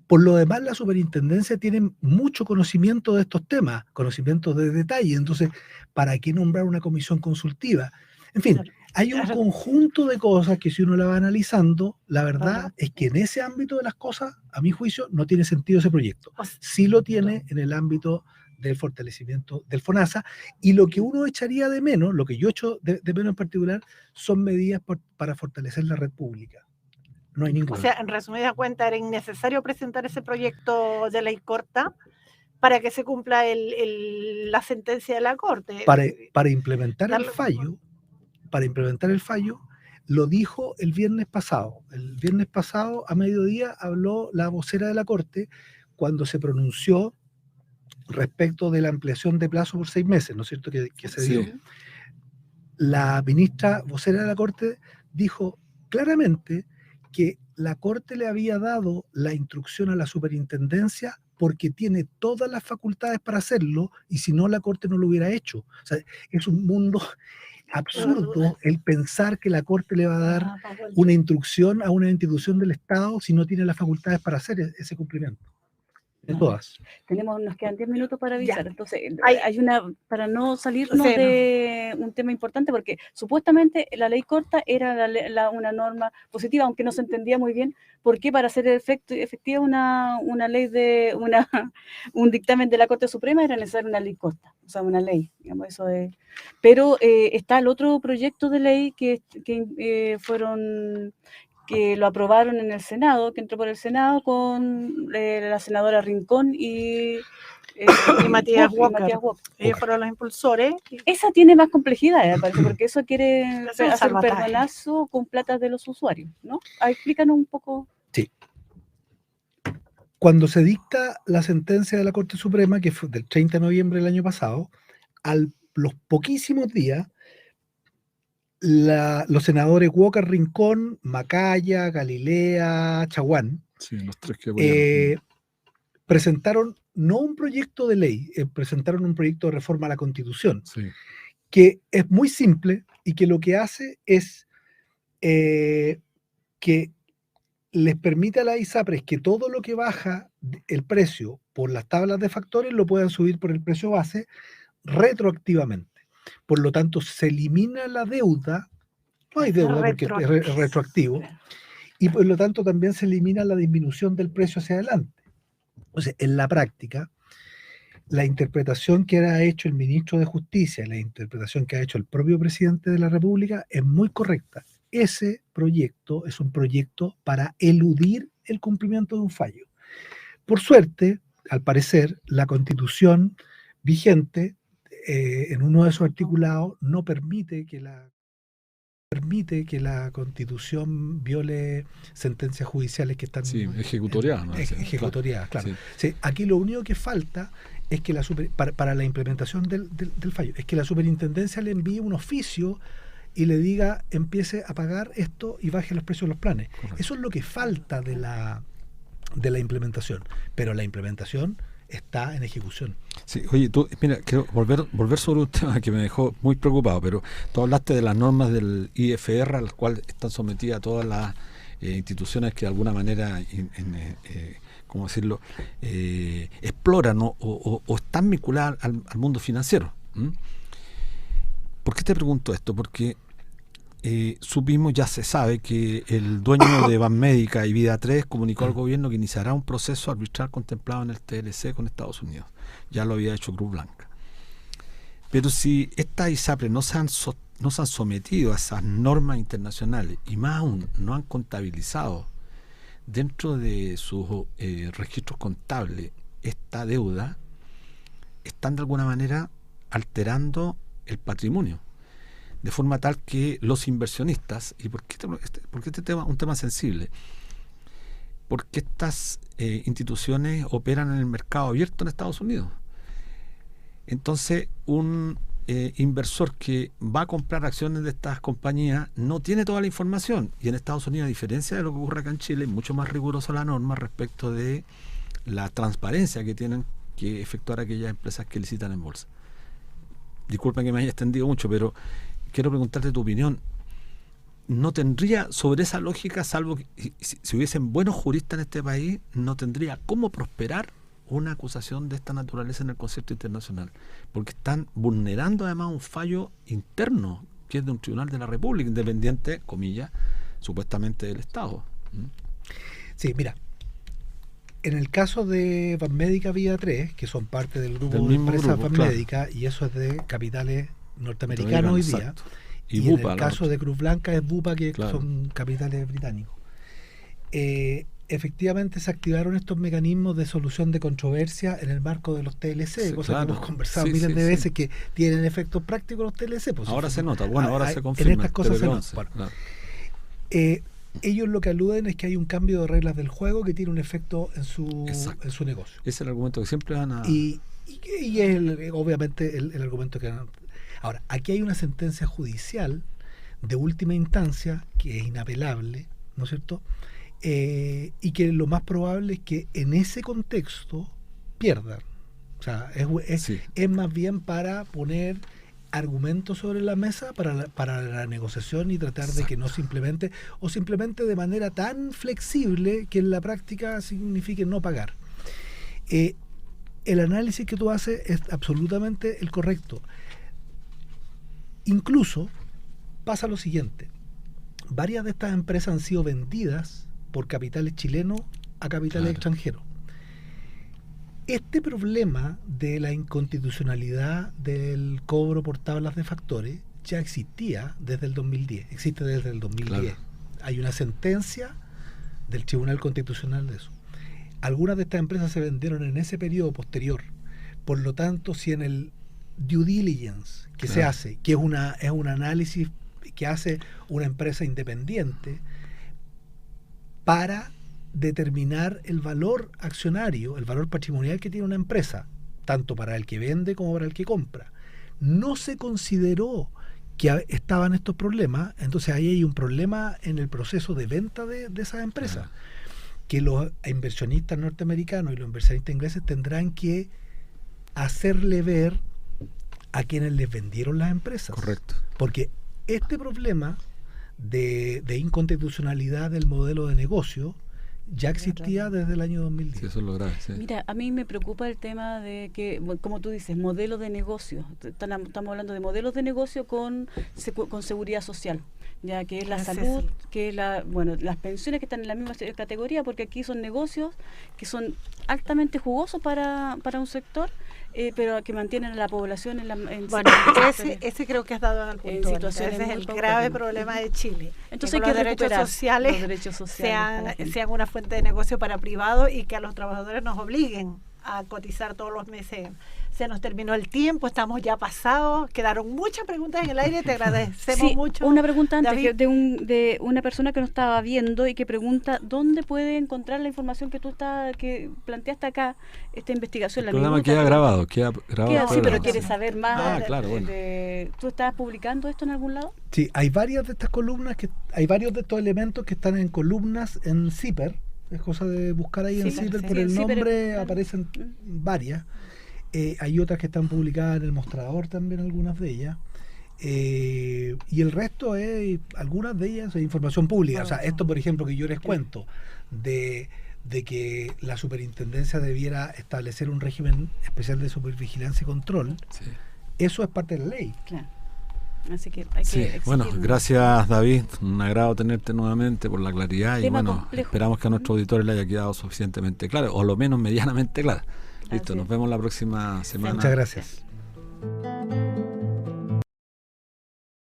Por lo demás, la superintendencia tiene mucho conocimiento de estos temas, conocimiento de detalle. Entonces, ¿para qué nombrar una comisión consultiva? En fin, hay un conjunto de cosas que si uno la va analizando, la verdad es que en ese ámbito de las cosas, a mi juicio, no tiene sentido ese proyecto. Sí lo tiene en el ámbito del fortalecimiento del FONASA, y lo que uno echaría de menos, lo que yo echo de menos en particular, son medidas para fortalecer la red pública. No hay ninguna. O sea, en resumida cuenta, era innecesario presentar ese proyecto de ley corta para que se cumpla la sentencia de la Corte. Para implementar el fallo, lo dijo el viernes pasado. El viernes pasado, a mediodía, habló la vocera de la Corte cuando se pronunció respecto de la ampliación de plazo por 6 meses, ¿no es cierto?, que se dio. Sí. La ministra vocera de la Corte dijo claramente que la Corte le había dado la instrucción a la superintendencia porque tiene todas las facultades para hacerlo, y si no, la Corte no lo hubiera hecho. O sea, es un mundo absurdo el pensar que la Corte le va a dar una instrucción a una institución del Estado si no tiene las facultades para hacer ese cumplimiento. De todas. Nos quedan 10 minutos para avisar. Ya. Entonces, Hay- hay para no salirnos Sí, de un tema importante, porque supuestamente la ley corta era una norma positiva, aunque no se entendía muy bien por qué para hacer efectiva una ley un dictamen de la Corte Suprema era necesaria una ley corta, o sea, una ley, digamos, eso de. Pero está el otro proyecto de ley que lo aprobaron en el Senado, que entró por el Senado con la senadora Rincón y Matías Walker. Matías Walker. Ellos fueron los impulsores. Esa tiene más complejidad, me parece, porque eso quiere Es un hacer un salvataje. perdonazo con plata de los usuarios, ¿no? Explícanos un poco. Cuando se dicta la sentencia de la Corte Suprema, que fue del 30 de noviembre del año pasado, los poquísimos días, los senadores Walker, Rincón, Macaya, Galilea, Chaguán, Sí, los tres que apoyaron. presentaron no un proyecto de ley, presentaron un proyecto de reforma a la Constitución, Sí. que es muy simple y que lo que hace es que les permite a las ISAPRES que todo lo que baja el precio por las tablas de factores lo puedan subir por el precio base retroactivamente. Por lo tanto, se elimina la deuda, no hay deuda porque es retroactivo, y por lo tanto también se elimina la disminución del precio hacia adelante. Entonces, en la práctica, la interpretación que ha hecho el ministro de Justicia, la interpretación que ha hecho el propio presidente de la República es muy correcta. Ese proyecto es un proyecto para eludir el cumplimiento de un fallo. Por suerte, al parecer, la Constitución vigente, en uno de sus articulados, no permite que la Constitución viole sentencias judiciales que están ejecutoriadas, ¿no? Ejecutoriadas, claro. Sí. Sí, aquí lo único que falta es que para la implementación del fallo, es que la superintendencia le envíe un oficio y le diga empiece a pagar esto y baje los precios de los planes. Correcto. Eso es lo que falta de la implementación, pero la implementación está en ejecución. Sí, oye, tú, mira, quiero volver sobre un tema que me dejó muy preocupado, pero tú hablaste de las normas del IFR, a las cuales están sometidas todas las instituciones que de alguna manera, ¿cómo decirlo?, exploran o están vinculadas al mundo financiero. ¿Por qué te pregunto esto? Porque supimos, ya se sabe, que el dueño de Banmédica y Vida 3 comunicó al gobierno que iniciará un proceso arbitral contemplado en el TLC con Estados Unidos. Ya lo había hecho Cruz Blanca. Pero si estas ISAPRES no se han sometido a esas normas internacionales y más aún no han contabilizado dentro de sus registros contables esta deuda, están de alguna manera alterando el patrimonio, de forma tal que los inversionistas, y ¿por qué este tema es un tema sensible? Porque estas instituciones operan en el mercado abierto en Estados Unidos. Entonces, un inversor que va a comprar acciones de estas compañías no tiene toda la información, y en Estados Unidos, a diferencia de lo que ocurre acá en Chile, es mucho más rigurosa la norma respecto de la transparencia que tienen que efectuar aquellas empresas que licitan en bolsa. Disculpen que me haya extendido mucho, pero quiero preguntarte tu opinión. ¿No tendría, sobre esa lógica, salvo que si hubiesen buenos juristas en este país, no tendría cómo prosperar una acusación de esta naturaleza en el concierto internacional? Porque están vulnerando además un fallo interno, que es de un tribunal de la República, independiente, comillas, supuestamente del Estado. Sí, mira, en el caso de Banmédica Vida 3, que son parte del grupo de empresas Banmédica, claro, y eso es de capitales norteamericanos hoy día, exacto, y Bupa, en el caso de Cruz Blanca es Bupa, que claro, son capitales británicos. Efectivamente se activaron estos mecanismos de solución de controversia en el marco de los TLC, sí, cosa claro, que hemos conversado miles de veces, que tienen efectos prácticos los TLC. Pues ahora se nota, bueno, ahora se confirma. En estas cosas se nota. Bueno, claro. Ellos lo que aluden es que hay un cambio de reglas del juego que tiene un efecto en su negocio. Ese es el argumento que siempre van a... Y Y es obviamente el argumento que... Ahora, aquí hay una sentencia judicial de última instancia que es inapelable, ¿no es cierto? Y que lo más probable es que en ese contexto pierdan. O sea, es más bien para poner argumentos sobre la mesa para la negociación y tratar de que no simplemente, o simplemente de manera tan flexible que en la práctica signifique no pagar. El análisis que tú haces es absolutamente el correcto. Incluso pasa lo siguiente: varias de estas empresas han sido vendidas por capitales chilenos a capitales extranjeros. Este problema de la inconstitucionalidad del cobro por tablas de factores ya existía desde el 2010, existe desde el 2010. Claro. Hay una sentencia del Tribunal Constitucional de eso. Algunas de estas empresas se vendieron en ese periodo posterior. Por lo tanto, si en el due diligence que se hace, que es un análisis que hace una empresa independiente para determinar el valor accionario, el valor patrimonial que tiene una empresa, tanto para el que vende como para el que compra, no se consideró que estaban estos problemas, entonces ahí hay un problema en el proceso de venta de esas empresas, que los inversionistas norteamericanos y los inversionistas ingleses tendrán que hacerle ver a quienes les vendieron las empresas. Correcto. Porque este problema de inconstitucionalidad del modelo de negocio ya existía desde el año 2010. Sí, eso es lo grave, sí. Mira, a mí me preocupa el tema de que, como tú dices, modelo de negocio. Estamos hablando de modelos de negocio con seguridad social, ya que es la salud, que es las pensiones que están en la misma categoría, porque aquí son negocios que son altamente jugosos para un sector, pero que mantienen a la población ese creo que has dado en el punto. Ese es el grave problema de Chile. Entonces hay que recuperar los derechos sociales sean una fuente de negocio para privados y que a los trabajadores nos obliguen a cotizar todos los meses. Se nos terminó el tiempo, estamos ya pasados, quedaron muchas preguntas en el aire, te agradecemos mucho. Una pregunta antes de una persona que nos estaba viendo y que pregunta ¿dónde puede encontrar la información que que planteaste acá, esta investigación? El programa queda grabado. Sí, pero quiere saber más. Claro, bueno. ¿Tú estás publicando esto en algún lado? Sí, hay varias de estas columnas, hay varios de estos elementos que están en columnas en CIPER. Es cosa de buscar ahí en CIPER, por el nombre aparecen varias. Hay otras que están publicadas en el mostrador también, algunas de ellas. Y el resto algunas de ellas es información pública. O sea, esto, por ejemplo, que yo les cuento, de que la superintendencia debiera establecer un régimen especial de supervigilancia y control, eso es parte de la ley. Claro. Así que hay que bueno, gracias David, un agrado tenerte nuevamente por la claridad y esperamos que a nuestros auditores le haya quedado suficientemente claro, o lo menos medianamente claro. Listo, nos vemos la próxima semana. Muchas gracias.